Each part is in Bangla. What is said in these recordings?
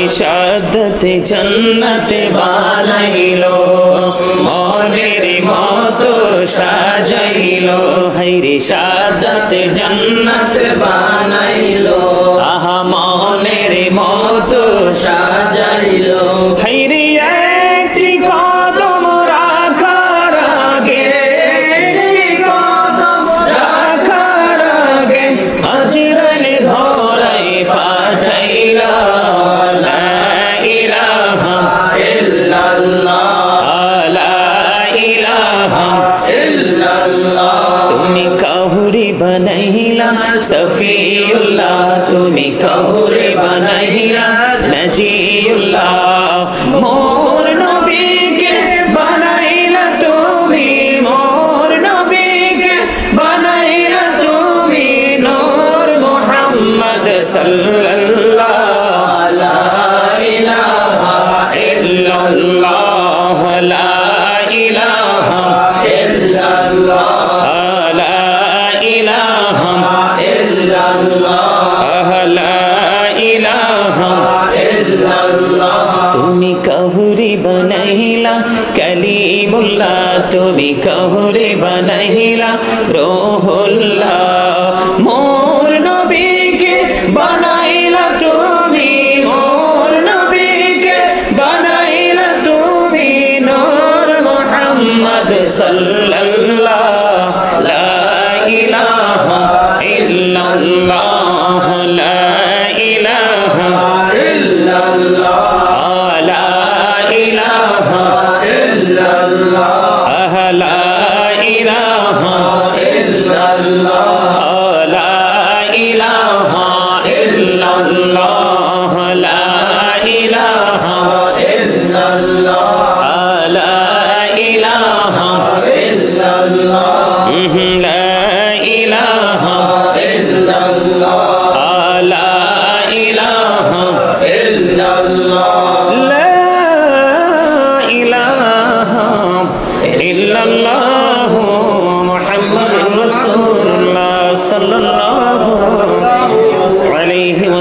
ইরশাদতে জন্নত বানাইলো মনের মতো সাজাইলো ইরশাদতে জন্নত বানাইলো আহা মনের মতো সাজাইলো হায়রে একটি কদম রাখার আগে আজরাইল ধরাই পাঠাইলা তুমি কাহুরে বানাইলা সফিউল্লাহ তুমি কাহুরে বানাইলা নজিউল্লাহ মোর নবীকে বানাইলা তুমি মোর নবীকে বানাইলা তুমি নূর মুহাম্মদ সাল্লাল্লাহু লা ইলাহা ইল্লাল্লাহ লা ইলাহা ইল্লাল্লাহ তুমি কাহুরে বানাইলা কালিমুল্লাহ তুমি কাহুরে বানাইলা রূহুল্লাহ মোর নবীকে বানাইলা তুমি মোর নবীকে বানাইলা তুমি নূর মুহাম্মদ সাল্লাল্লাহু লা ইলাহা ইল্লাল্লাহ লা ইলাহা ইল্লাল্লাহ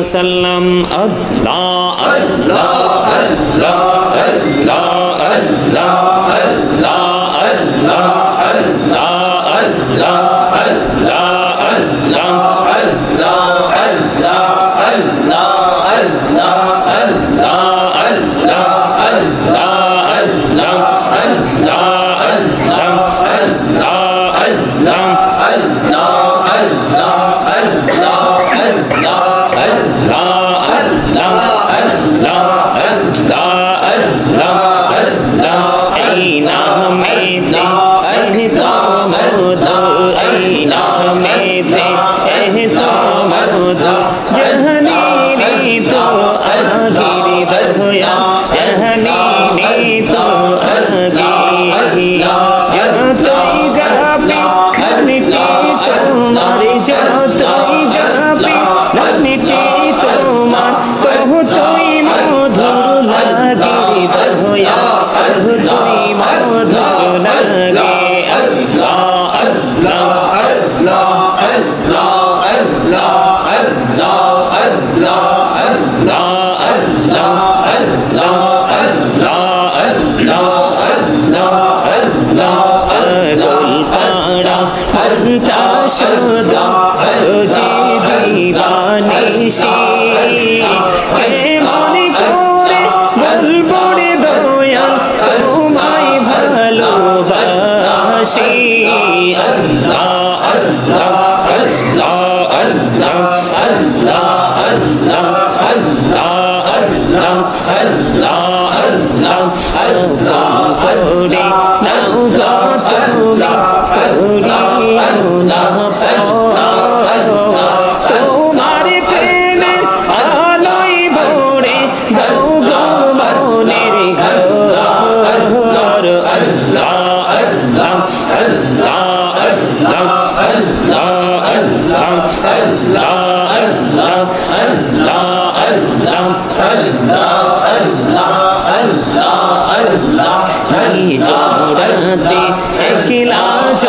وسلم الله الله الله الله الله الله الله الله Allah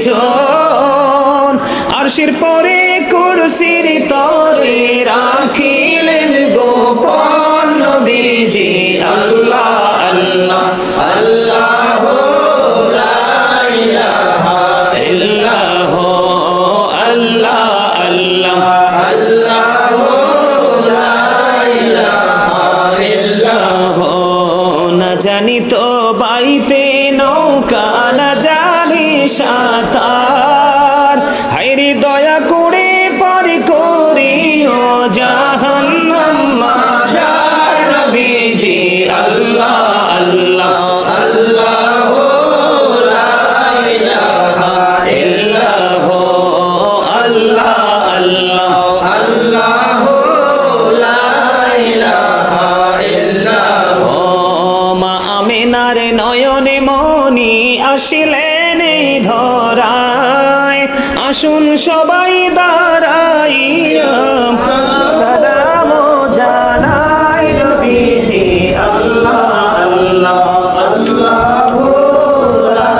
দুইজন আরশের পরে কুরসির তরে রাখিলেন গোপন নবীজি আল্লাহ আল্লাহ আল্লাহ লা ইলাহা ইল্লাল্লাহ আল্লাহ আল্লাহ আল্লাহ লা ইলাহা ইল্লাল্লাহ না জানি তো বাইতে নৌকা না জানি সাঁতার হায়রে দয়া করে পার করিও জাহান্নাম মাঝার নবীজি আল্লাহ আল্লাহ আল্লাহ লা ইলাহা ইল্লাল্লাহ আল্লাহ আল্লাহ আল্লাহ লা ইলাহা ইল্লাল্লাহ মা আমিনার নয়নে মনি আসিলেন এই ধরায় আসুন সবাই দাঁড়াইয়া সালাম জানাই নবীজি আল্লাহ আল্লাহ আল্লাহ লা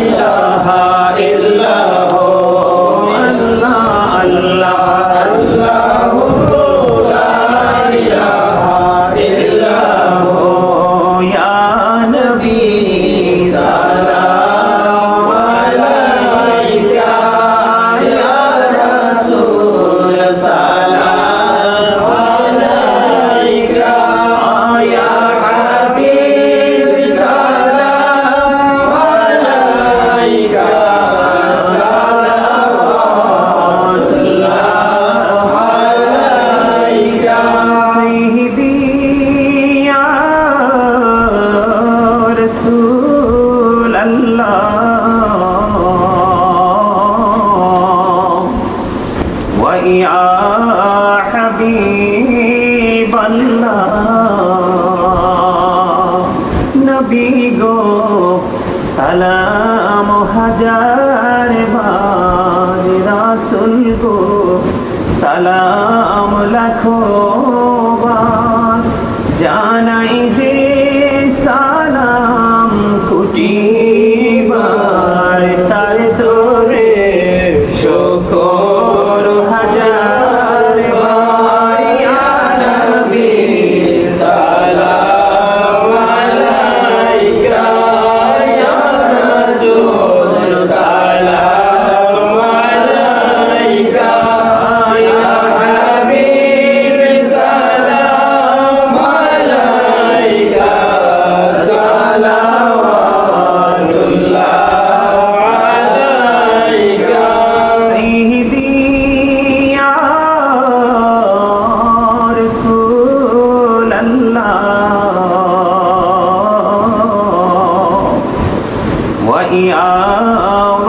ইলাহা ইল্লাল্লাহ আল্লাহ আল্লাহ আল্লাহ লা ইলাহা ইল্লাল্লাহ ইয়া নবী সালাম আলাইকা ইয়া রাসূল সালাম আলাইকা ইয়া হাবিব সালাম আলাইকা সালাওয়াতুল্লাহ আলাইকা সাইয়্যিদি ইয়া রাসূল ওয়া ইয়া হাবিবাল্লাহ নবী গো সালাম হাজার বার রাসূল গো সালাম লাখো বার জানাই যে সালাম কোটি বার তার তোরে শুকর হাজার বার ইয়া নবী সালাম আলাইকা ইয়া রাসূল সালাম আলাইকা ইয়া হাবিব সালাম আলাইকা সালাওয়াতুল্লাহ আলাইকা সাইয়্যিদি ইয়া রাসূলাল্লাহ ওয়া ইয়া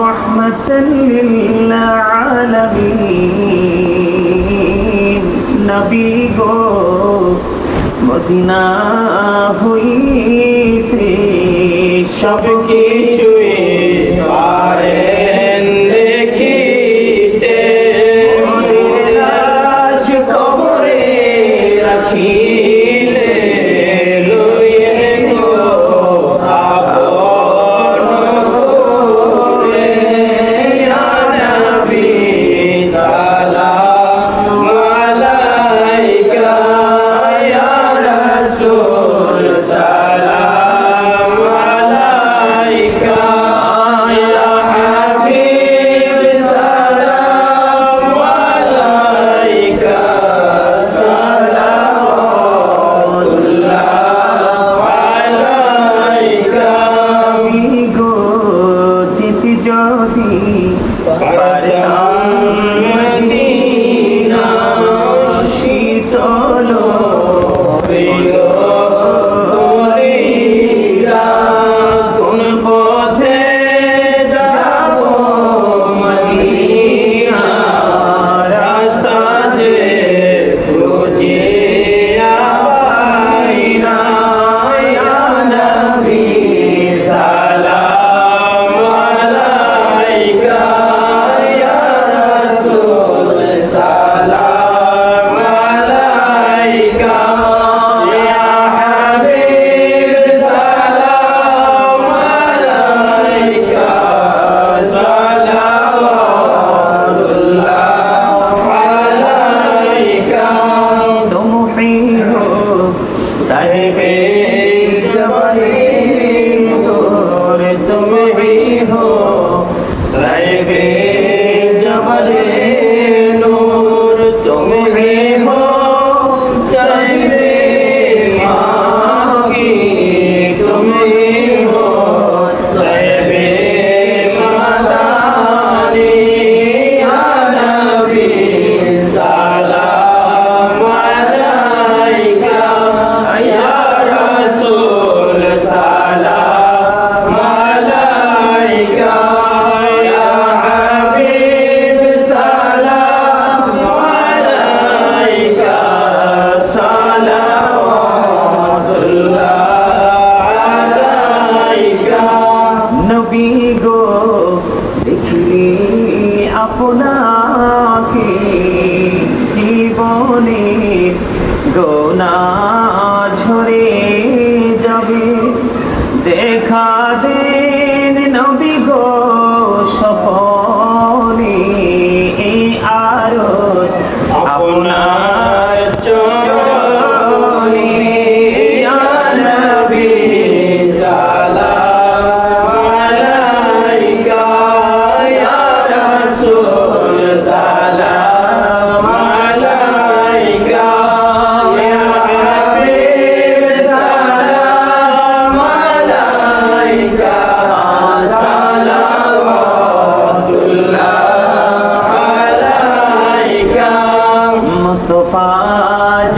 রাহমাতাল লিল আলামিন নবী গো মদিনা হইতে সব কিছুই পারেন দেখিতে লাশ কবরে রাখিলে লইয়ে গো আপন করে ইয়া নবী সালাম আলাইকা ইয়া রাসূল সালাম আলাইকা ইয়া হাবিব সালাম আলাইকা সালাওয়াতুল্লাহ আলাইকা গো চিতি যদি পারতাম মদিনা শীতল প্রিয় বলিরা কোন পথে যাব মদিনা রাস্তা যে খুঁজিয়া পাই না ইয়া নবী সালাম আলাইকা ইয়া আপনাকে জীবনে গোনা ঝরে যাবে দেখা দেন নবী গো সপনে আরজ আপনার চরণে ইয়া নবী সালাম আলাইকা ইয়া রাসূল সালাম আলাইকা ইয়া হাবিব সালাম আলাইকা সালাওয়াতুল্লাহ আলাইকা মুস্তাফা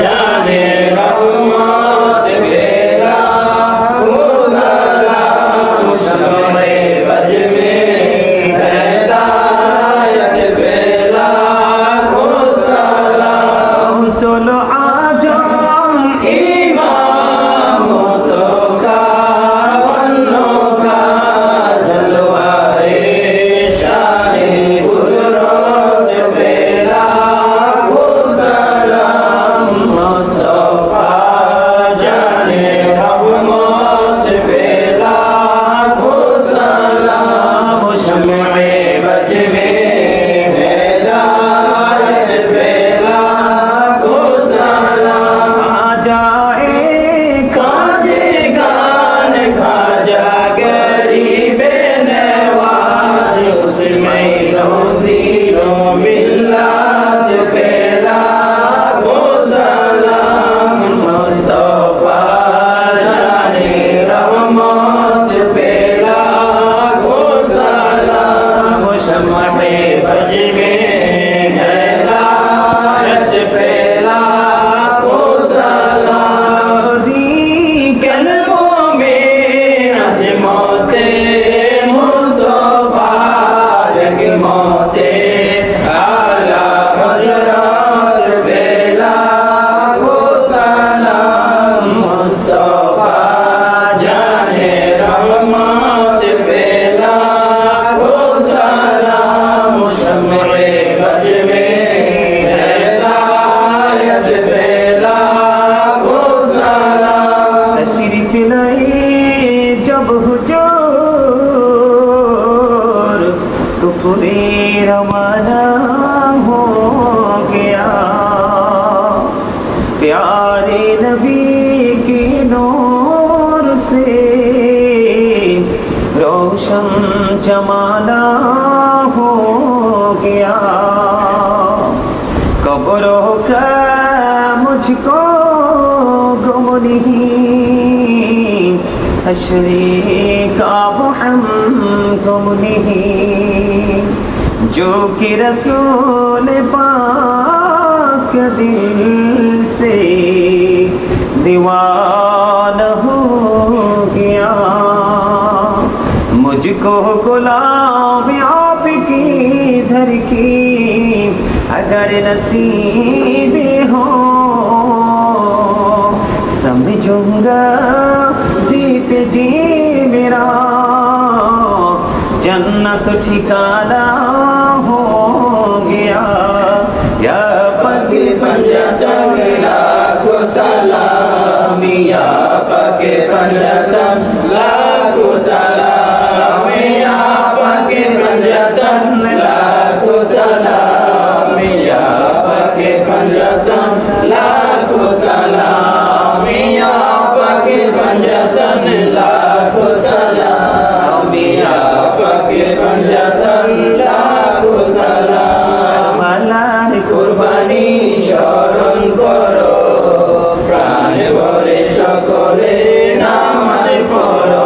জানে রহমত বেলা সালাম শমে বজবে হেদায়ত বেলা সালাম সোলো আজম ইমাম তো কা বন্নো কা জলওয়ায়ে শানে কুদরত বেলা সালাম মুস্তাফা জানে রহমত বেলা সালাম শমে বজবে হেদায়ত বেলা সালাম আজাए काजे गान खाजा गरीबे नवाज उसमें दिलो मिलाद पेला सलाम मुस्तफा जाने रहमत पेला सलाम शमए बजबे हेदायत पेला सलाम कल्बों में अजमते मुस्तफा जगमते आला हजरत बेला सलाम मुस्तफा जाने रहमत बेला सलाम शमए बजबे हेदायत बेला सलाम तशरीफ लाए जब हुजूर तो पूरे रवाना हो गया प्यारे नबी के नूर से रोशन जमाना हो गया कब्रों का मुझको गम नहीं हश्रे का वो हम गम नहीं जो कि रसूल पाक दिल से दीवाना हो गया मुझको गुलाम आपकी धर की अगर नसीब हो समझूंगा जीत जी मेरा जन्नत ठिकाना हो गया या पके पंजतन लाखो सलाम या पके पंजतन लाखो सलाम या पके पंजतन लाखो सलाम या पके पंजतन लाखो सलाम या पके पंजतन लाखो सलाम या पके पंजतन लाखो सलाम আল্লাহর কুরবানি স্মরণ করো প্রাণ ভরে সকলে নামাজ পড়ো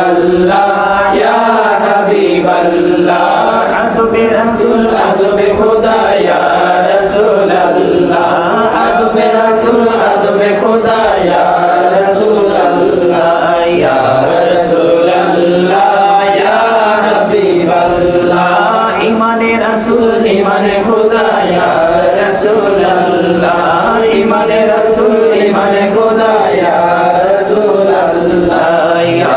अल्लाह या हबीब अल्लाह अदब रसूल अदब खुदा या रसूल अल्लाह अदब रसूल अदब खुदा या रसूल अल्लाह या रसूल अल्लाह या हबीब अल्लाह ईमान रसूल ईमान खुदा या रसूल अल्लाह ईमान रसूल ईमान खुदा या रसूल अल्लाह या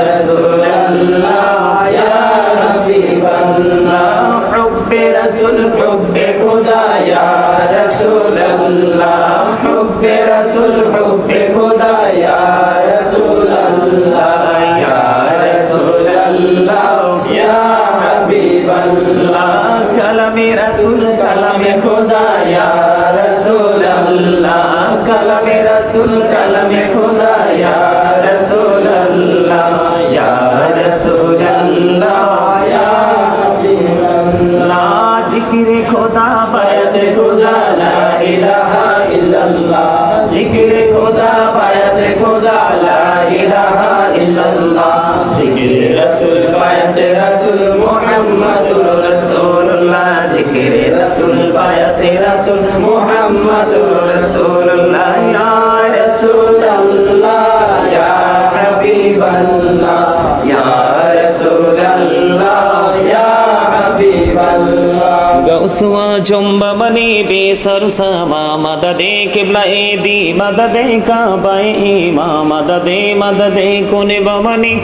रसूल अल्लाह या हबीब अल्लाह हुब्बे रसूल हुब्बे खुदा या रसूल अल्लाह हुब्बे रसूल हुब्बे खुदा या रसूल अल्लाह या रसूल अल्लाह या हबीब अल्लाह कलमे रसूल कलमे खुदा या रसूल अल्लाह कलमे रसूल कलमे खुदा या रसूल अल्लाह या रसूल अल्लाह या हबीब अल्लाह जिक्र खुदा बैत खुदा ला इलाहा इल्लल्लाह जिक्र खुदा बैत खुदा ला इलाहा इल्लल्लाह जिक्र रसूल बैत रसूल मुहम्मदुर रसूलुल्लाह जिक्र रसूल बैत रसूल मुहम्मदुर रसूलुल्लाह या रसूल अल्लाह या हबीब अल्लाह या रसूल अल्लाह या हबीब अल्लाह गौसवा जुम्बा बनी बेसर समा मददे किबला दी मददे काबाए इमा मददे मददे कुने बमनी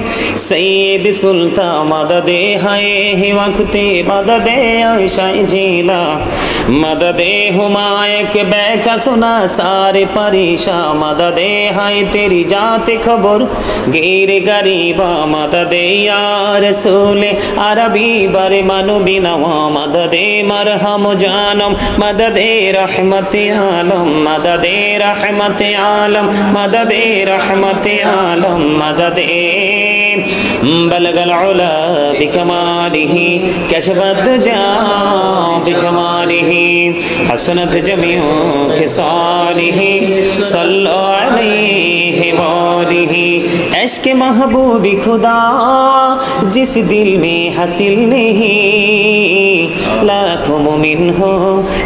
सैयद सुल्तान मददे हाय ही वक्ते मददे आयशा जीला मददे हुमाए के बैका सुना सारे परेशा मददे हाय तेरी जात खबर गिर गरीबा मददे या रसूल अरबी बर मनु बिनवा मददे मरहम जानम मददे रहमत आलम मददे रहमत आलम मददे रहमत आलम मददे बलगल उला बिकमालिही कशफत दुजा बिजमालिही हसनत जमीउ खिसालिही सल्लु अलैहि वालिही इश्क महबूबी खुदा जिस दिल में हासिल नहीं लाखों मुमिन हो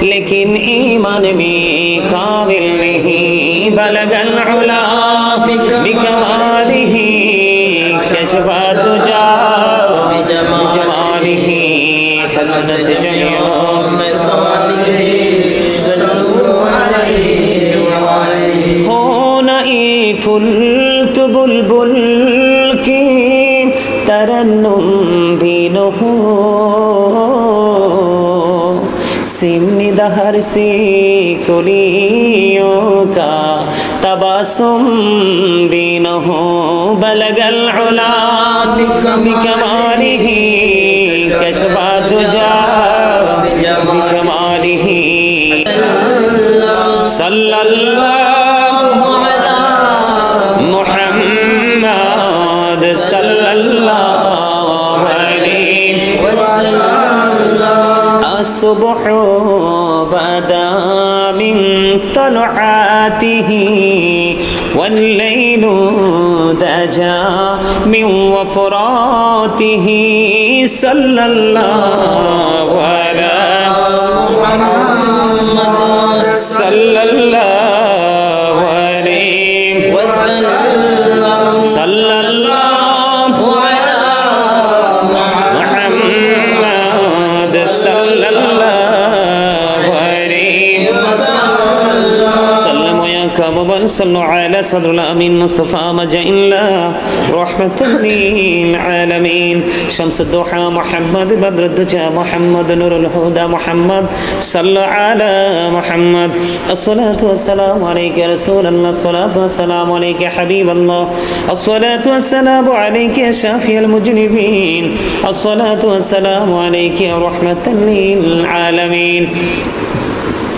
लेकिन ईमान में काबिल नहीं बलगल उला बिकमालिही कशफा दुजा बिजमालिही हसनत जमीउ खिसालिही सल्लु अलैहि वालिही हो नई फुल तो बुलबुल की तरन्नुम भी न हो सिमनी दहर से कुलियों का तबासुम भी न हो बलगल उला बिकमालिही कशफा दुजा बिजमालिही सल्लल्लाहु अला मुहम्मद सल्लल्लाहु अलैहि वसल्लम असुबह बदा मिन तलआतिही वल्लैलु दजा मिन वफरातिही सल्लल्लाहु अला मुहम्मद सल्लल्लाहु अलैहि वसल्लम सल्लल्लाहु अला मुहम्मद सल्लल्लाहु अलैहि वसल्लम सल्लम या कमबल सल्लु अला सदरुल अमीन मुस्तफा मजइल्ला रहमतुल लिल आलमीन शम्सुद दुहा मुहम्मद बद्रुद्दुजा मुहम्मद नूरुल हुदा मुहम्मद सल्लु अला मुहम्मद अस्सलातु वस्सलामु अलैका या रसूलल्लाह अस्सलातु वस्सलामु अलैका हबीबल्लाह अस्सलातु वस्सलामु अलैका या शाफिअल मुजनिबीन अस्सलातु वस्सलामु अलैका या रहमतुल लिल आलमीन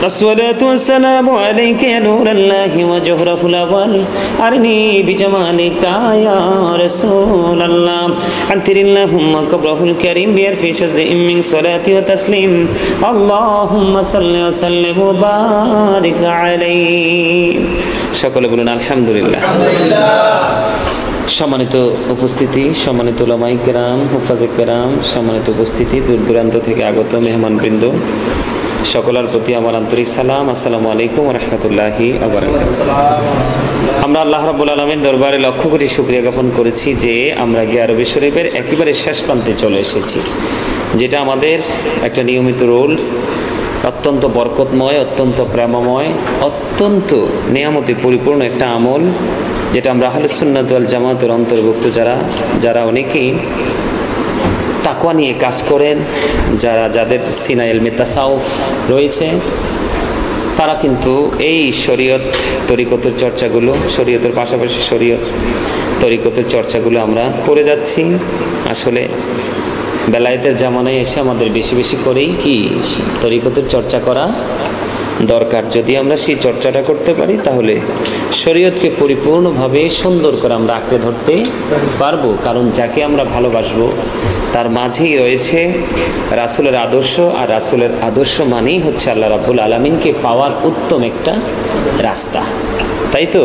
अस्सलातु वस्सलामु अलैका या नूरल्लाहि व जौहरुल अव्वल अरनी बिजमालिका या रसूलल्लाह अंतिरिल्लाहुम्मा कब्रहुल करीम बिअर्फि शज़्इम मिन सलाति व तस्लीम अल्लाहुम्मा सल्लि व सल्लिम व बारिक अलैहि। সকলে বলুন আলহামদুলিল্লাহ। সম্মানিত উপস্থিতি, সম্মানিত উলামাই কেরাম, হুফাজে কেরাম, সম্মানিত উপস্থিতি, দূর দূরান্ত থেকে আগত মেহমানবৃন্দ, সকলের প্রতি আমার আন্তরিক সালাম। আসসালামু আলাইকুম ওয়া রাহমাতুল্লাহি ওয়া বারাকাতুহু। আমরা আল্লাহ রাব্বুল আলামিন দরবারে লক্ষ কোটি শুকরিয়া জ্ঞাপন করেছি যে আমরা গিয়ে আরবি শরীফের একেবারে শেষ প্রান্তে চলে এসেছি, যেটা আমাদের একটা নিয়মিত রুলস, অত্যন্ত বরকতময়, অত্যন্ত প্রেমময়, অত্যন্ত নিয়ামতে পরিপূর্ণ একটা আমল, যেটা আমরা আহলুস সুন্নাত ওয়াল জামাতের অন্তর্ভুক্ত যারা অনেকেই তাকওয়া নিয়ে কাজ করেন, যাদের সিনায় ইলমে তাসাউফ রয়েছে, তারা কিন্তু এই শরীয়ত তরিকতের চর্চাগুলো, শরীয়তের পাশাপাশি শরীয়ত তরিকতের চর্চাগুলো আমরা করে যাচ্ছি। আসলে বেলায়েতের জামানায় এসে আমাদের বেশি বেশি করেই কি তরিকতের চর্চা করা দরকার। যদি আমরা সেই চর্চাটা করতে পারি তাহলে শরীয়তকে পরিপূর্ণভাবে সুন্দর করে আমরা আঁকড়ে ধরতে পারবো। কারণ যাকে আমরা ভালোবাসবো তার মাঝেই রয়েছে রাসূলের আদর্শ, আর রাসূলের আদর্শ মানেই হচ্ছে আল্লাহ রাব্বুল আলামিনকে পাওয়ার উত্তম একটা রাস্তা, তাই তো?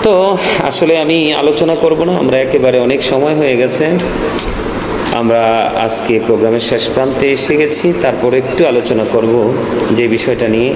তো আসলে আমি আলোচনা করব না, আমরা একেবারে অনেক সময় হয়ে গেছে, আমরা আজকে প্রোগ্রামের শেষ প্রান্তে এসে গেছি। তারপরে একটু আলোচনা করব যে বিষয়টা নিয়ে